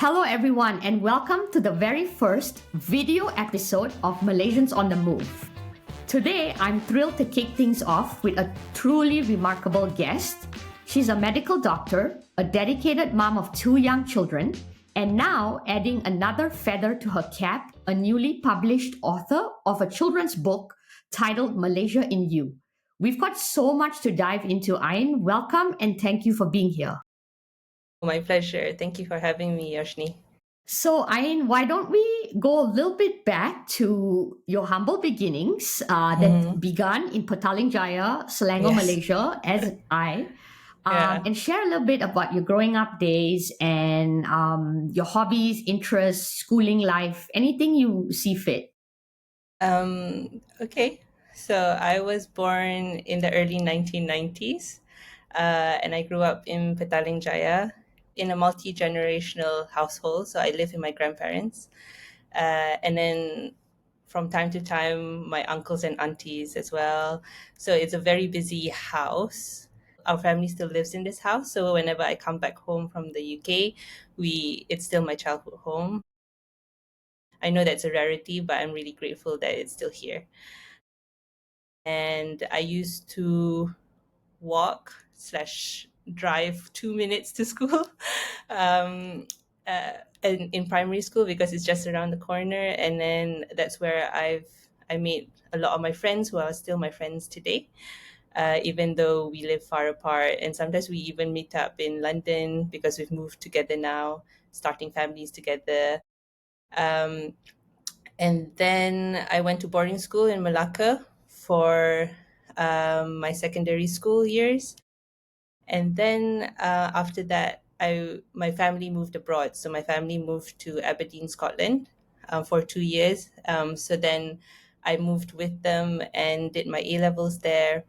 Hello, everyone, and welcome to the very first video episode of Malaysians on the Move. Today, I'm thrilled to kick things off with a truly remarkable guest. She's a medical doctor, a dedicated mom of 2 young children, and now adding another feather to her cap, a newly published author of a children's book titled Malaysia in You. We've got so much to dive into, Ayne. Welcome and thank you for being here. My pleasure. Thank you for having me, Yoshnee. So, Ayne, why don't we go a little bit back to your humble beginnings that began in Petaling Jaya, Selangor, Yes. Malaysia, Yeah. and share a little bit about your growing up days and your hobbies, interests, schooling life, anything you see fit. Okay. So I was born in the early 1990s, and I grew up in Petaling Jaya in a multi-generational household. So I live with my grandparents, and then from time to time, my uncles and aunties as well. So it's a very busy house. Our family still lives in this house, so whenever I come back home from the UK, it's still my childhood home. I know that's a rarity, but I'm really grateful that it's still here. And I used to walk slash drive 2 minutes to school in primary school because it's just around the corner. And then that's where I made a lot of my friends who are still my friends today, even though we live far apart. And sometimes we even meet up in London because we've moved together now, starting families together. Um, And then I went to boarding school in Malacca for my secondary school years. And then after that, my family moved abroad. So my family moved to Aberdeen, Scotland for 2 years. So then I moved with them and did my A-levels there.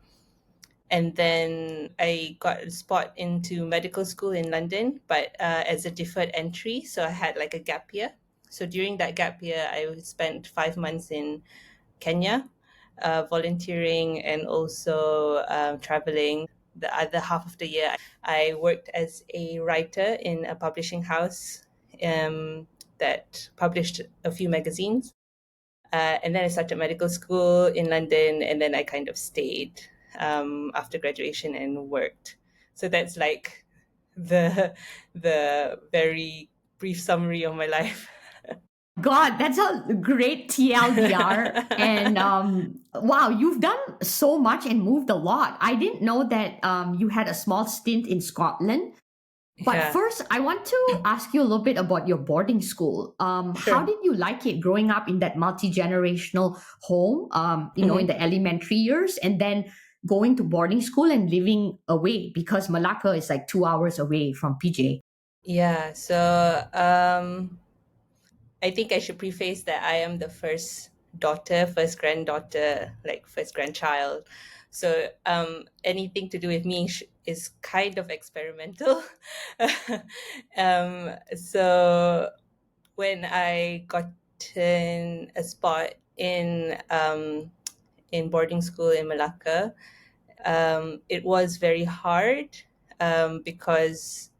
And then I got a spot into medical school in London, but as a deferred entry. So I had like a gap year. So during that gap year, I spent 5 months in Kenya, volunteering and also traveling. The other half of the year, I worked as a writer in a publishing house that published a few magazines. And then I started medical school in London, and then I kind of stayed after graduation and worked. So that's like the very brief summary of my life. God, that's a great TLDR. And wow, you've done so much and moved a lot. I didn't know that you had a small stint in Scotland. But Yeah. first, I want to ask you a little bit about your boarding school. Sure. How did you like it growing up in that multi-generational home, in the elementary years, and then going to boarding school and living away because Malacca is like 2 hours away from PJ? Yeah. So I think I should preface that I am the first daughter, first granddaughter, like first grandchild. So anything to do with me is kind of experimental. So when I got a spot in boarding school in Malacca, it was very hard because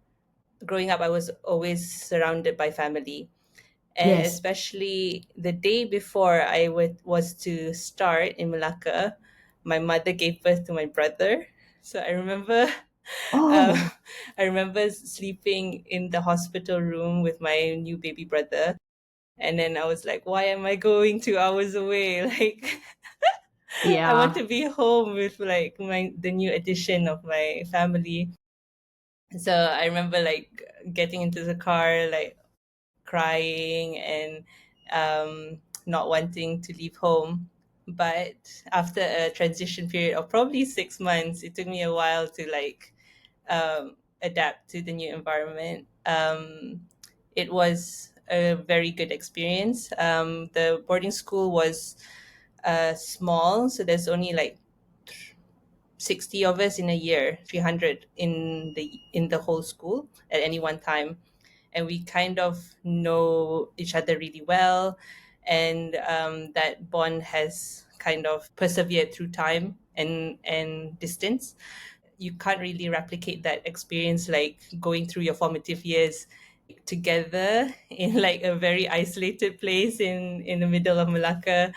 growing up I was always surrounded by family. And Yes. especially the day before was to start in Malacca, my mother gave birth to my brother. So I remember, uh, Oh, I remember sleeping in the hospital room with my new baby brother, and then I was like, "Why am I going 2 hours away? Like, I want yeah. to be home with like the new addition of my family." So I remember like getting into the car, like crying and not wanting to leave home. But after a transition period of probably 6 months, it took me a while to like adapt to the new environment. It was a very good experience. The boarding school was small, so there's only like 60 of us in a year, 300 in the whole school at any one time, and we kind of know each other really well, and that bond has kind of persevered through time and distance. You can't really replicate that experience like going through your formative years together in like a very isolated place in the middle of Malacca,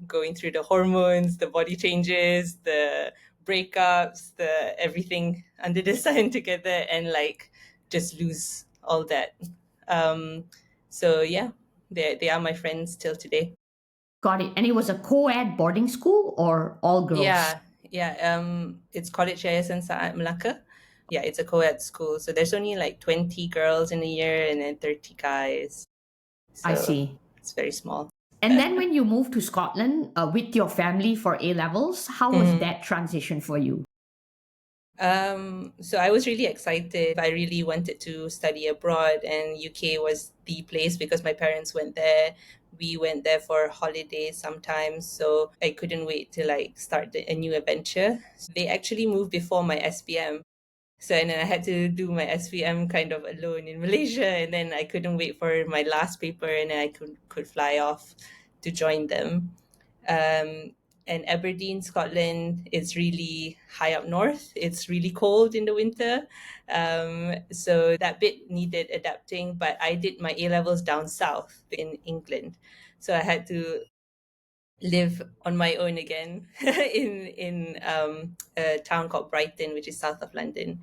going through the hormones, the body changes, the breakups, the everything under the sun together, and like just lose all that. Um, so yeah, they are my friends till today. Got it. And it was a co-ed boarding school or all girls? Yeah. It's College Yayasan Saat Melaka. Yeah, it's a co-ed school. So there's only like 20 girls in a year and then 30 guys. I So see. it's very small. And then when you moved to Scotland with your family for A levels, how was Mhm. that transition for you? So I was really excited. I really wanted to study abroad, and UK was the place because my parents went there. We went there for holidays sometimes, so I couldn't wait to like start a new adventure. They actually moved before my SPM. So and then I had to do my SPM kind of alone in Malaysia, and then I couldn't wait for my last paper, and then I could fly off to join them. Um, and Aberdeen, Scotland, is really high up north. It's really cold in the winter, so that bit needed adapting. But I did my A levels down south in England, so I had to live on my own again in a town called Brighton, which is south of London.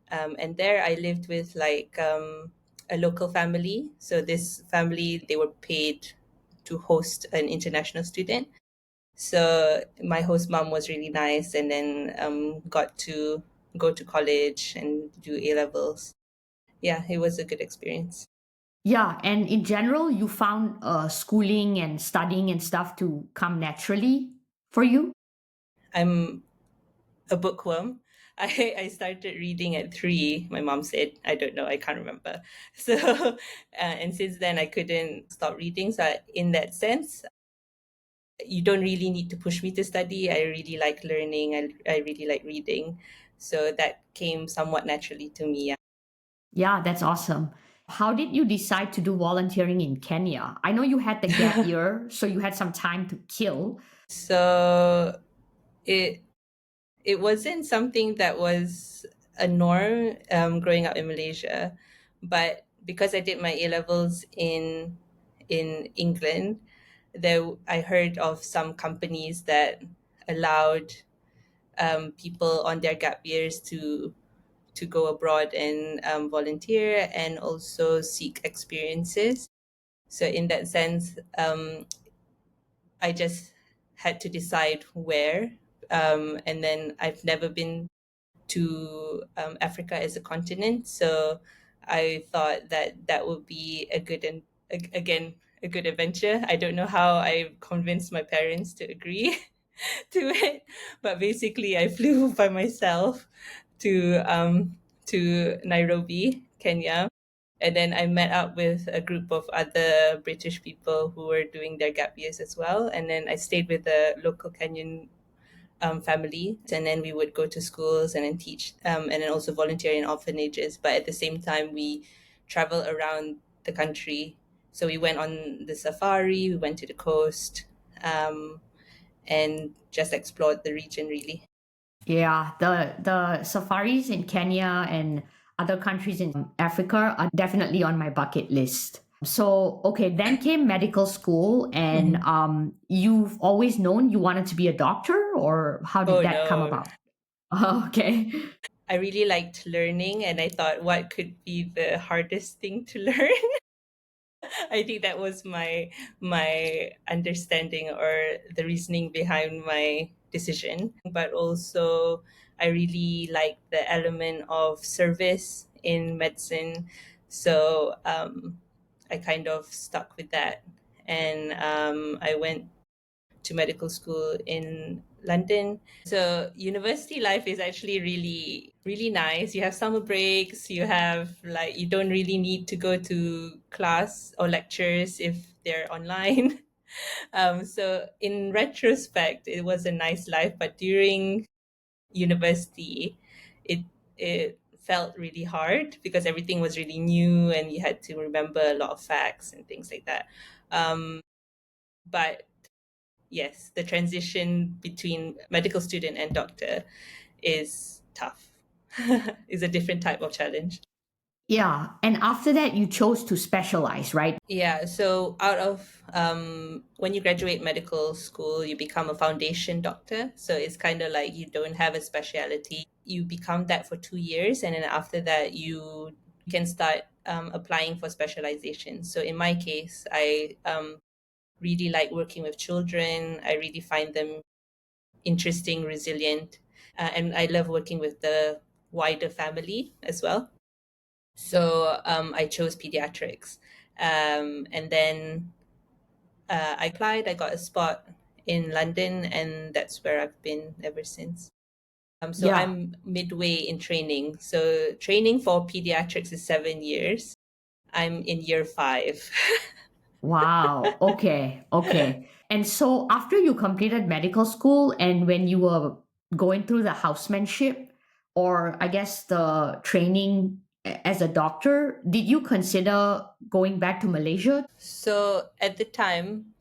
And there I lived with like a local family. So this family, they were paid to host an international student. So my host mom was really nice, and then got to go to college and do A levels. Yeah, it was a good experience. Yeah, and in general, you found schooling and studying and stuff to come naturally for you? I'm a bookworm. I started reading at 3. My mom said, I don't know, I can't remember. So, and since then I couldn't stop reading. So, in that sense, you don't really need to push me to study. I really like learning. I really like reading. So, that came somewhat naturally to me. Yeah. Yeah, that's awesome. How did you decide to do volunteering in Kenya? I know you had the gap year, so you had some time to kill. So, it it wasn't something that was a norm growing up in Malaysia, but because I did my A levels in England, there I heard of some companies that allowed people on their gap years to go abroad and volunteer and also seek experiences. So in that sense, I just had to decide where, and then I've never been to Africa as a continent. So I thought that that would be a good and again a good adventure. I don't know how I convinced my parents to agree to it, but basically I flew by myself to Nairobi, Kenya. And then I met up with a group of other British people who were doing their gap years as well. And then I stayed with a local Kenyan family, and then we would go to schools and then teach, and then also volunteer in orphanages. But at the same time, we travel around the country. So we went on the safari, we went to the coast, and just explored the region really. Yeah, the safaris in Kenya and other countries in Africa are definitely on my bucket list. So, okay, then came medical school, and Mhm. you've always known you wanted to be a doctor, or how did Oh that come no. about? Okay. I really liked learning, and I thought, what could be the hardest thing to learn? I think that was my understanding or the reasoning behind my decision. But also, I really like the element of service in medicine, so I kind of stuck with that, and I went to medical school in London. So university life is actually really really nice. You have summer breaks, you have like you don't really need to go to class or lectures if they're online. So in retrospect, it was a nice life, but during university, it it felt really hard because everything was really new and you had to remember a lot of facts and things like that. But yes, the transition between medical student and doctor is tough. Is a different type of challenge. Yeah. And after that, you chose to specialize, right? Yeah, so out of when you graduate medical school, you become a foundation doctor. So it's kind of like you don't have a specialty. You become that for 2 years, and then after that, you can start applying for specialization. So in my case, I really like working with children. I really find them interesting, resilient, and I love working with the wider family as well. So I chose pediatrics. And then I applied, I got a spot in London, and that's where I've been ever since. So Yeah. I'm midway in training. So training for pediatrics is 7 years. I'm in year five. Wow. Okay. Okay. And so after you completed medical school and when you were going through the housemanship or I guess the training as a doctor, did you consider going back to Malaysia? So at the time,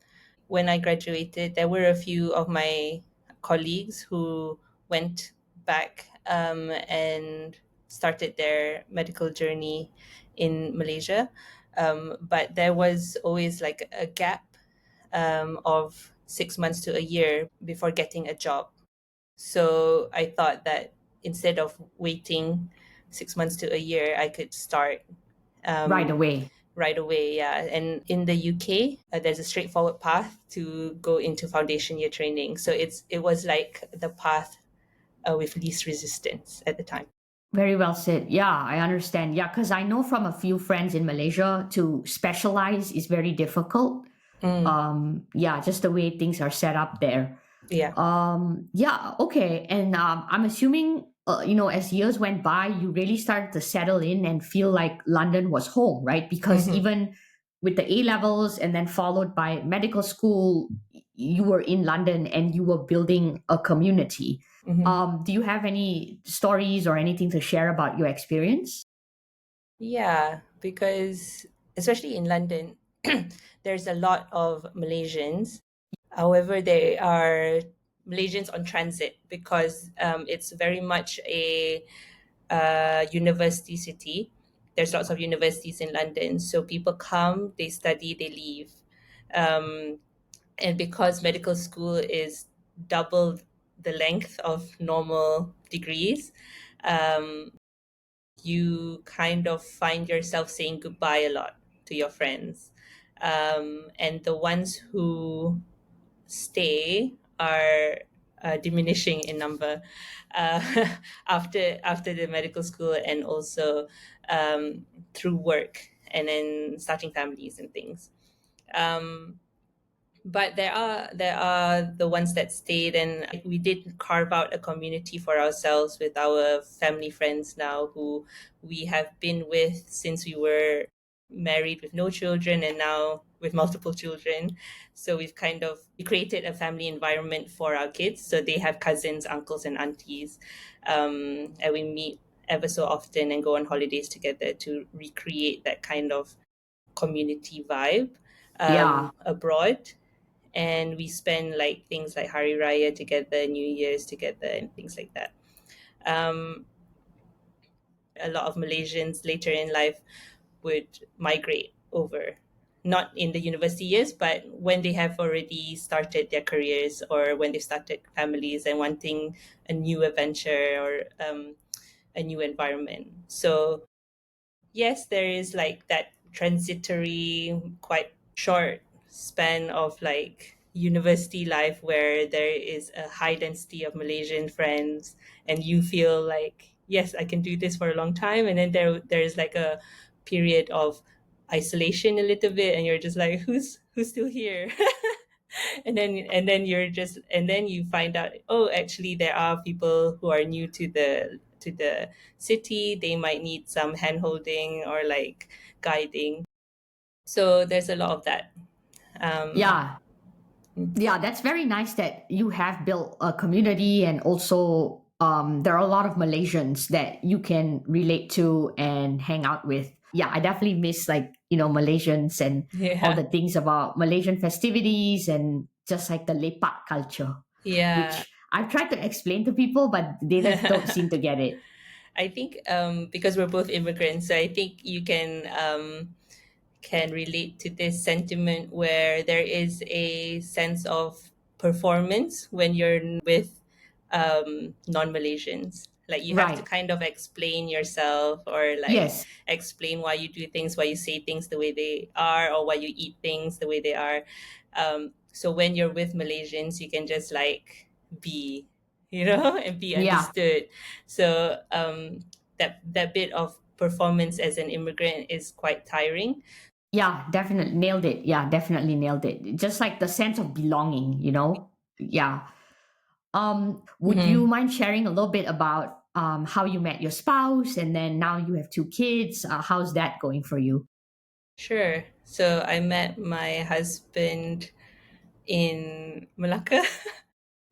when I graduated, there were a few of my colleagues who went back and started their medical journey in Malaysia. But there was always like a gap of 6 months to a year before getting a job. So I thought that instead of waiting 6 months to a year, I could start Right um, away. right away. Yeah. And in the UK, there's a straightforward path to go into foundation year training. So it was like the path with least resistance at the time. Very well said. Yeah, I understand. Yeah, because I know from a few friends in Malaysia to specialize is very difficult. Mm, Yeah, just the way things are set up there. yeah. Yeah, okay. And I'm assuming, as years went by, you really started to settle in and feel like London was home, right? Because Hmm. even with the A levels and then followed by medical school, you were in London and you were building a community. Hmm. Do you have any stories or anything to share about your experience? Yeah, because especially in London, there's a lot of Malaysians. However, they are Malaysians on transit because it's very much a university city. There's lots of universities in London. So people come, they study, they leave. Um, and because medical school is double the length of normal degrees, um, you kind of find yourself saying goodbye a lot to your friends. And the ones who stay are diminishing in number uh, after the medical school and also through work and then starting families and things. Um, but there are the ones that stayed, and we did carve out a community for ourselves with our family friends now who we have been with since we were married with no children and now with multiple children. So we've kind of we created a family environment for our kids, so they have cousins, uncles and aunties, and we meet ever so often and go on holidays together to recreate that kind of community vibe Yeah. abroad. And we spend like things like Hari Raya together, New Year's together, and things like that. Um, a lot of Malaysians later in life would migrate over, not in the university years, but when they have already started their careers or when they started families and wanting a new adventure or a new environment. So yes, there is like that transitory, quite short span of like university life where there is a high density of Malaysian friends and you feel like, yes, I can do this for a long time. And then there is like a period of isolation a little bit and you're just like, who's still here? And then you find out, oh, actually there are people who are new to the city. They might need some hand holding or like guiding. So there's a lot of that. um Yeah. Yeah, that's very nice that you have built a community and also there are a lot of Malaysians that you can relate to and hang out with. Yeah, I definitely miss Malaysians and all yeah. the things about Malaysian festivities and just like the lepak culture, Yeah. which I've tried to explain to people, but they just don't seem to get it. I think because we're both immigrants, so I think you can relate to this sentiment where there is a sense of performance when you're with non-Malaysians. Like you have to Right. kind of explain yourself or like Yes. explain why you do things, why you say things the way they are, or why you eat things the way they are. So when you're with Malaysians, you can just like be, and be Yeah. understood. So that bit of performance as an immigrant is quite tiring. Yeah, definitely nailed it. Yeah, definitely nailed it. Just like the sense of belonging, you know? Yeah. Would you Mhm. mind sharing a little bit about how you met your spouse and then now you have two kids? How's that going for you? Sure. So I met my husband in Malacca.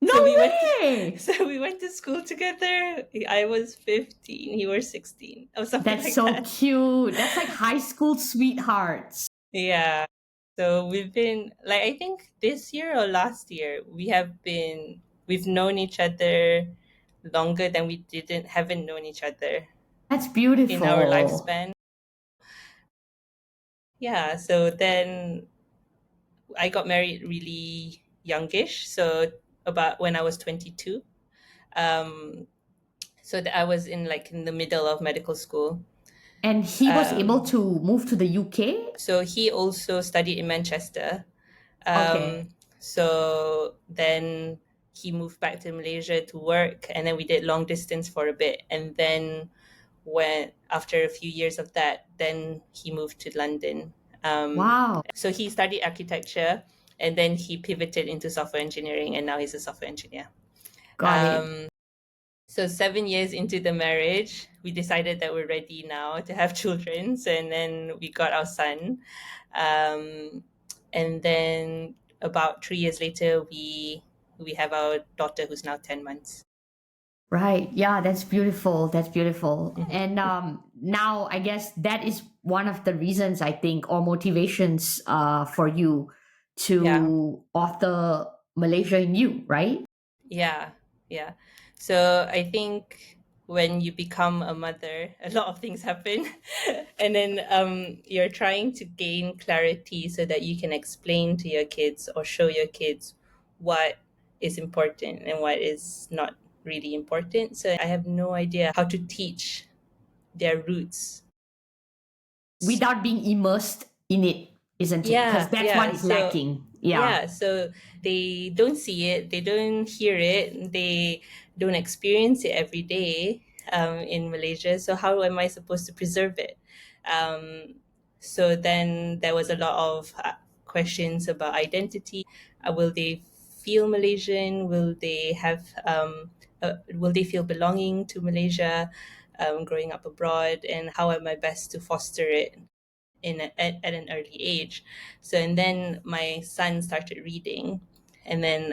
No So we went to, way! so we went to school together. I was 15, he was 16, or something That's like so that. cute. That's like high school sweethearts. Yeah. So we've been like I think this year or last year we've known each other longer than we didn't haven't known each other That's in our beautiful. lifespan. Yeah, so then I got married really youngish, so about when I was 22. Um, so that I was in the middle of medical school. And he was able Um, to move to the UK? so he also studied in Manchester. Okay. Um, so then he moved back to Malaysia to work, and then we did long distance for a bit, and then when after a few years of that, then he moved to London. Wow. So he studied architecture, and then he pivoted into software engineering, and now he's a software engineer. Got it. Um, so 7 years into the marriage, we decided that we're ready now to have children, so, and then we got our son, um, and then about 3 years later, we have our daughter who's now 10 months. Right. Yeah, that's beautiful. That's beautiful. Mhm. And now I guess that is one of the reasons I think or motivations for you Yeah. to author Malaysia in You, right? Yeah, yeah. So I think when you become a mother, a lot of things happen. And then you're trying to gain clarity so that you can explain to your kids or show your kids what is important and what is not really important. So I have no idea how to teach their roots. Without being immersed in it, isn't it? Because Yeah, that's what yeah. is So lacking. Yeah. yeah, so they don't see it, they don't hear it, they don't experience it every day in Malaysia. So how am I supposed to preserve it? So then there was a lot of questions about identity. Will they feel Malaysian? Will they feel belonging to Malaysia? Growing up abroad, and how am I best to foster it at an early age. So, and then my son started reading, and then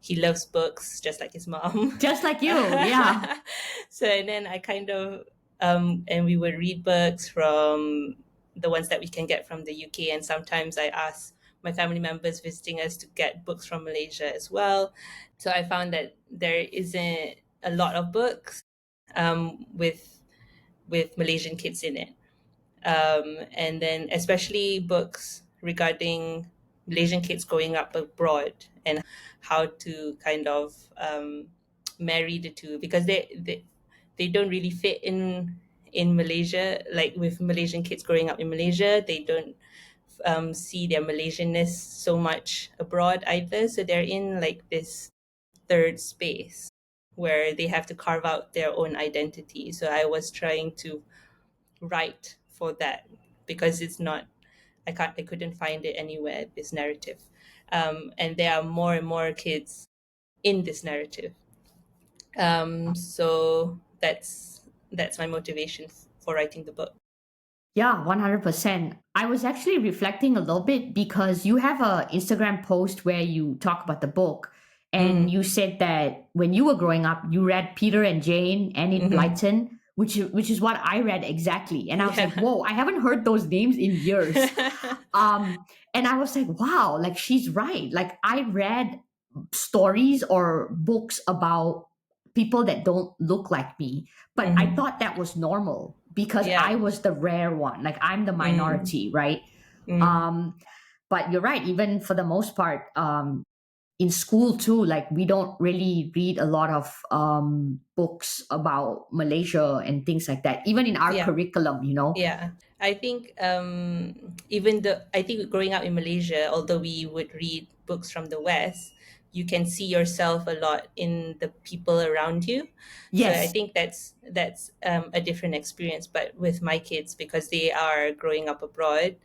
he loves books just like his mom. Just like you. Yeah. So, and then I kind of, and we would read books from the ones that we can get from the UK. And sometimes I ask my family members visiting us to get books from Malaysia as well. So I found that there isn't a lot of books with Malaysian kids in it, and then especially books regarding Malaysian kids growing up abroad and how to kind of marry the two because they don't really fit in Malaysia. Like with Malaysian kids growing up in Malaysia, they don't see their Malaysianness so much abroad either. So they're in like this third space where they have to carve out their own identity. So I was trying to write for that because it's not I couldn't find it anywhere, this narrative, and there are more and more kids in this narrative, so that's my motivation for writing the book. Yeah, 100%. I was actually reflecting a little bit because you have a Instagram post where you talk about the book and Mm. you said that when you were growing up, you read Peter and Jane, Enid Hmm. Blyton, which is what I read exactly. And I was like, Yeah. whoa, I haven't heard those names in years. Um, and I was like, wow, like she's right. Like I read stories or books about people that don't look like me. But I Mm-hmm. thought that was normal because I Yeah. was the rare one. Like I'm the Mm. minority, right? Mm. Um, but you're right. Even for the most part, in school too, like we don't really read a lot of books about Malaysia and things like that. Even in our Yeah. curriculum, you know. Yeah, I think even the I think growing up in Malaysia, although we would read books from the West, you can see yourself a lot in the people around you. So I Yes. think that's a different experience. But with my kids, because they are growing up abroad,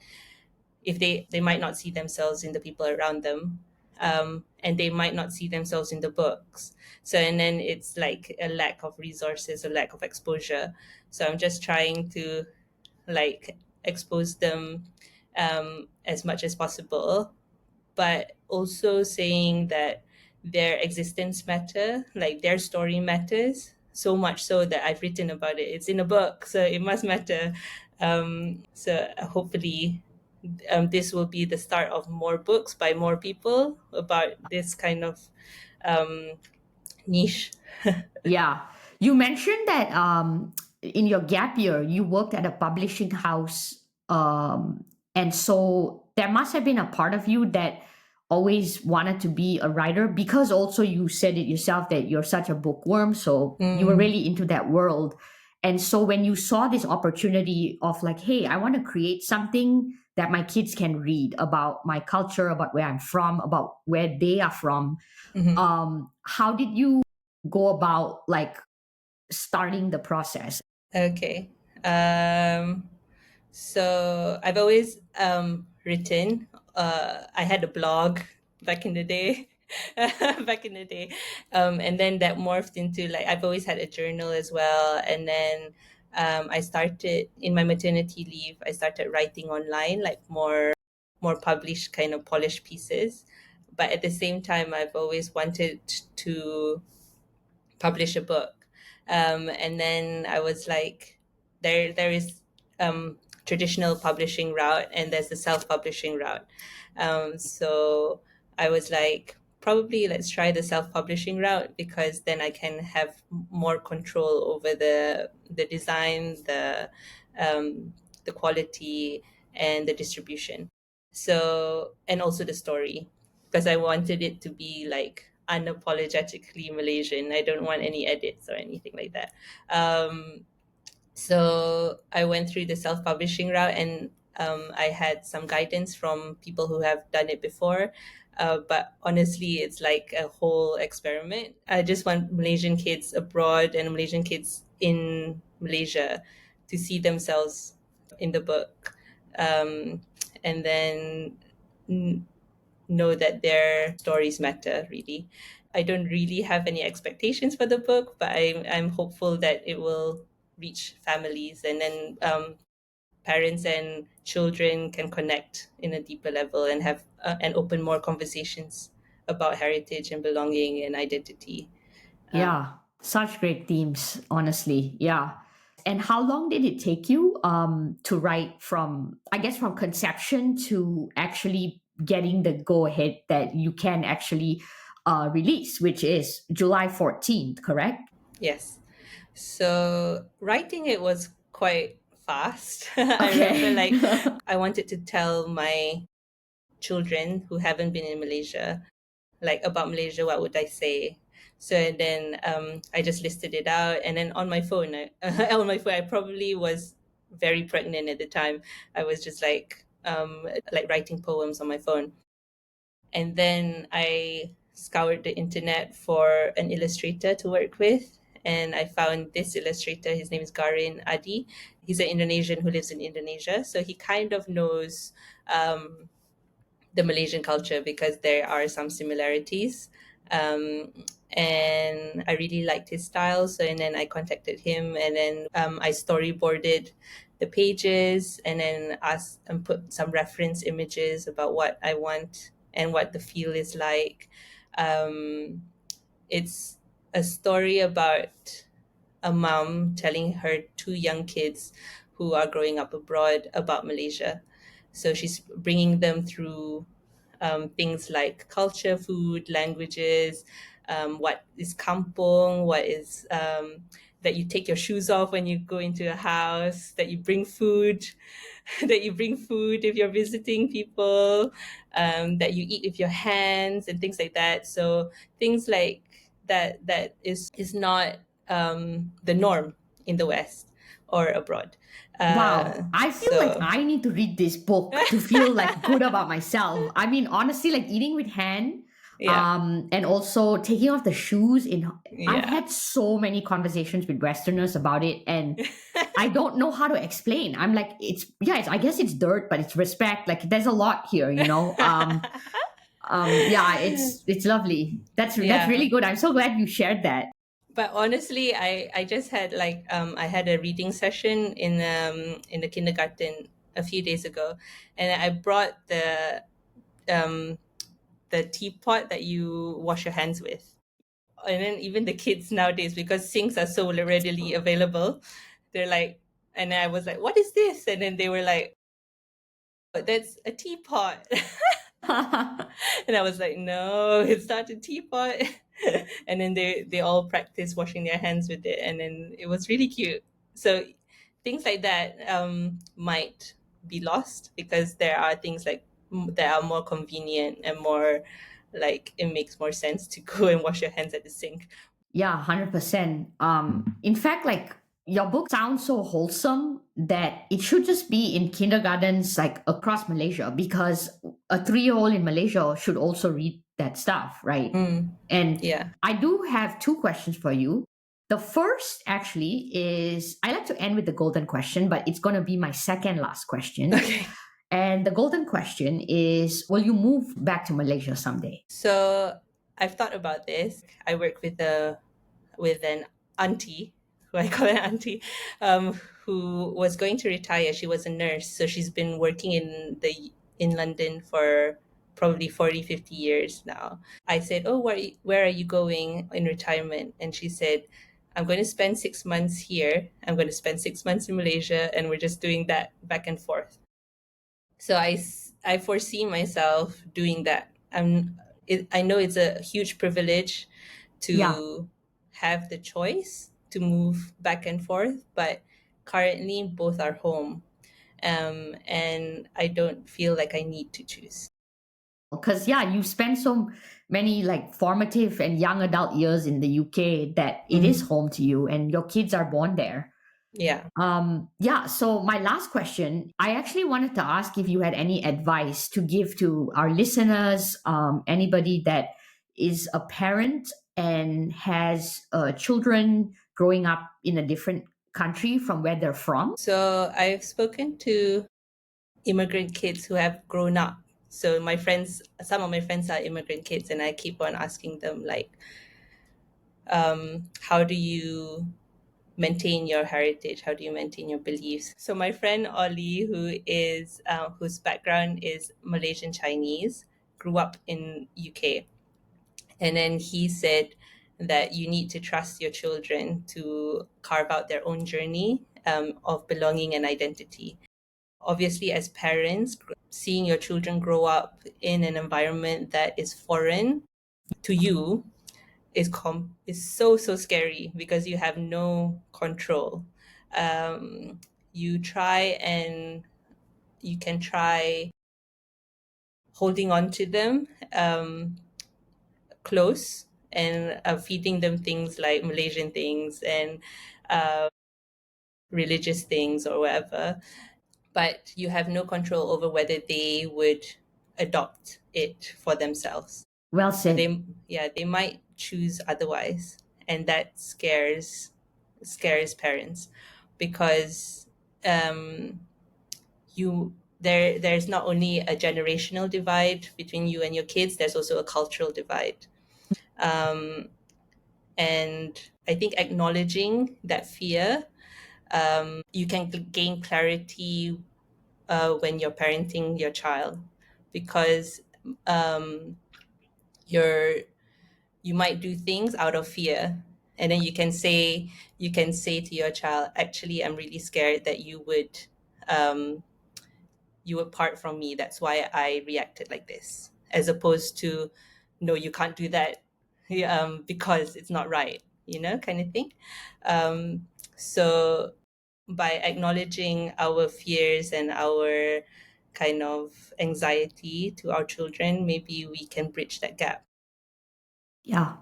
if they might not see themselves in the people around them, and they might not see themselves in the books. So and then it's like a lack of resources, a lack of exposure. So I'm just trying to like expose them as much as possible, but also saying that their existence matter, like their story matters so much so that I've written about it. It's in a book, so it must matter. So hopefully, this will be the start of more books by more people about this kind of um, niche. Yeah. You mentioned that in your gap year, you worked at a publishing house. And so there must have been a part of you that always wanted to be a writer because also you said it yourself that you're such a bookworm. So you were Mm, really into that world. And so when you saw this opportunity of like, hey, I want to create something that my kids can read about my culture, about where I'm from, about where they are from, mhm. how did you go about like starting the process? Okay. Um, So I've always written. I had a blog back in the day, back in the day, and then that morphed into like I've always had a journal as well. And then I started in my maternity leave. I started writing online, like more published kind of polished pieces. But at the same time, I've always wanted to publish a book. And then I was like, there is traditional publishing route and there's the self-publishing route. So I was like, probably let's try the self-publishing route because then I can have more control over the design, the quality, and the distribution. So and also the story because I wanted it to be like unapologetically Malaysian. I don't want any edits or anything like that. So I went through the self publishing route and I had some guidance from people who have done it before. But honestly, it's like a whole experiment. I just want Malaysian kids abroad and Malaysian kids in Malaysia to see themselves in the book. Um, and then know that their stories matter really. I don't really have any expectations for the book, but I'm hopeful that it will reach families and then parents and children can connect in a deeper level and have and open more conversations about heritage and belonging and identity. Um, Yeah, such great themes, honestly. Yeah. And how long did it take you to write from, I guess, from conception to actually getting the go ahead that you can actually release, which is July 14th, correct? yes. So writing it was quite fast. I remember Okay. like I wanted to tell my children who haven't been in Malaysia, like about Malaysia, what would I say? So and then I just listed it out, and then on my phone, on my phone, I probably was very pregnant at the time. I was just like writing poems on my phone, and then I scoured the internet for an illustrator to work with. And I found this illustrator. His name is Garin Adi. He's an Indonesian who lives in Indonesia. So he kind of knows the Malaysian culture because there are some similarities. Um, and I really liked his style. So, and then I contacted him and then I storyboarded the pages and then asked and put some reference images about what I want and what the feel is like. Um, it's a story about a mom telling her two young kids who are growing up abroad about Malaysia. So she's bringing them through things like culture, food, languages, what is kampong, what is that you take your shoes off when you go into a house, that you bring food, that you bring food if you're visiting people, that you eat with your hands and things like that. So things like that is not the norm in the West or abroad. Wow, I feel like So I need to read this book to feel like good about myself. I mean, honestly, like eating with hand, yeah, and also taking off the shoes. I've yeah. had so many conversations with Westerners about it, and I don't know how to explain. I'm like, I guess it's dirt, but it's respect. Like, there's a lot here, you know. Yeah, it's lovely. That's Yeah. really good. I'm so glad you shared that. But honestly, I just had like I had a reading session in the kindergarten a few days ago, and I brought um the teapot that you wash your hands with. And then even the kids nowadays, because sinks are so readily available, they're like, and I was like, what is this? And then they were like, but that's a teapot. And I was like, no, it's not a teapot. And then they all practice washing their hands with it, and then it was really cute. So things like that might be lost because there are things like that are more convenient and more like it makes more sense to go and wash your hands at the sink. Yeah, 100%. In fact, like your book sounds so wholesome that it should just be in kindergartens like across Malaysia, because a 3-year-old in Malaysia should also read that stuff, right? Mm, And yeah. I do have two questions for you. The first actually is, I like to end with the golden question, but it's going to be my second last question. Okay. And the golden question is, will you move back to Malaysia someday? So I've thought about this. I work with an auntie, who I call an auntie, who was going to retire. She was a nurse, so she's been working in London for probably 40, 50 years now. I said, oh, where are you going in retirement? And she said, I'm going to spend 6 months here. I'm going to spend 6 months in Malaysia, and we're just doing that back and forth. So I foresee myself doing that. I know it's a huge privilege Yeah. to have the choice to move back and forth, but currently both are home. And I don't feel like I need to choose. Because yeah, you spent so many like formative and young adult years in the UK that it is Mm, home to you and your kids are born there. yeah. Yeah, so my last question, I actually wanted to ask if you had any advice to give to our listeners, anybody that is a parent and has children growing up in a different country from where they're from. So I've spoken to immigrant kids who have grown up. So some of my friends are immigrant kids, and I keep on asking them like, how do you maintain your heritage? How do you maintain your beliefs? So my friend Ollie, whose background is Malaysian Chinese, grew up in UK, and then he said that you need to trust your children to carve out their own journey of belonging and identity. Obviously, as parents, seeing your children grow up in an environment that is foreign to you is so scary because you have no control. You try and you can try holding on to them close and feeding them things like Malaysian things and uh, religious things or whatever, but you have no control over whether they would adopt it for themselves. Well said. They might choose otherwise, and that scares parents because um you there's not only a generational divide between you and your kids, there's also a cultural divide. And I think acknowledging that fear, you can gain clarity when you're parenting your child, because um, you're you might do things out of fear, and then you can say to your child, actually, I'm really scared that um, you would part from me, that's why I reacted like this, as opposed to, no, you can't do that, because it's not right, kind of thing. So by acknowledging our fears and our kind of anxiety to our children, maybe we can bridge that gap. Yeah.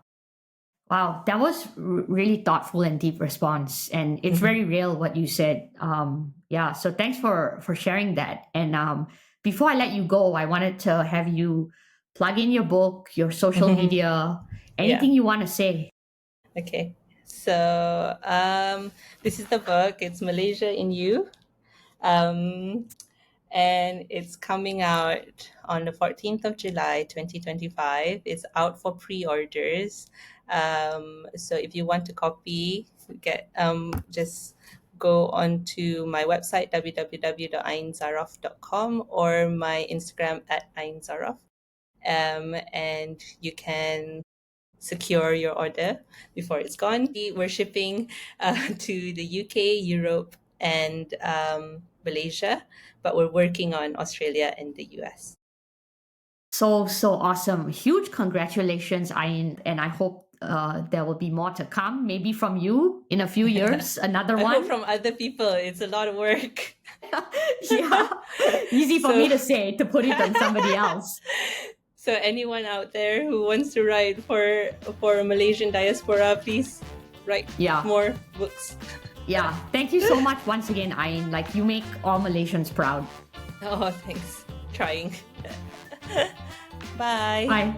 Wow, that was really thoughtful and deep response, and it's very real what you said. Yeah, so thanks for sharing that. And before I let you go, I wanted to have you plug in your book, your social media, Yeah. anything you want to say. Okay. So this is the book. It's Malaysia in You. Um, and it's coming out on the 14th of July 2025. It's out for pre-orders. So if you want to copy, just go onto my website www.aynezarof.com or my Instagram at Ayne Zarof. And you can secure your order before it's gone. We're shipping to the UK, Europe, and Malaysia, but we're working on Australia and the US. So awesome! Huge congratulations, Ayn, and I hope there will be more to come. Maybe from you in a few years, another I hope one. from other people. It's a lot of work. Yeah, easy for So- me to say, to put it on somebody else. So anyone out there who wants to write for Malaysian diaspora, please write Yeah. more books. Yeah, thank you so much once again, Ayn. Like, you make all Malaysians proud. Oh, thanks. Trying. Bye. Bye.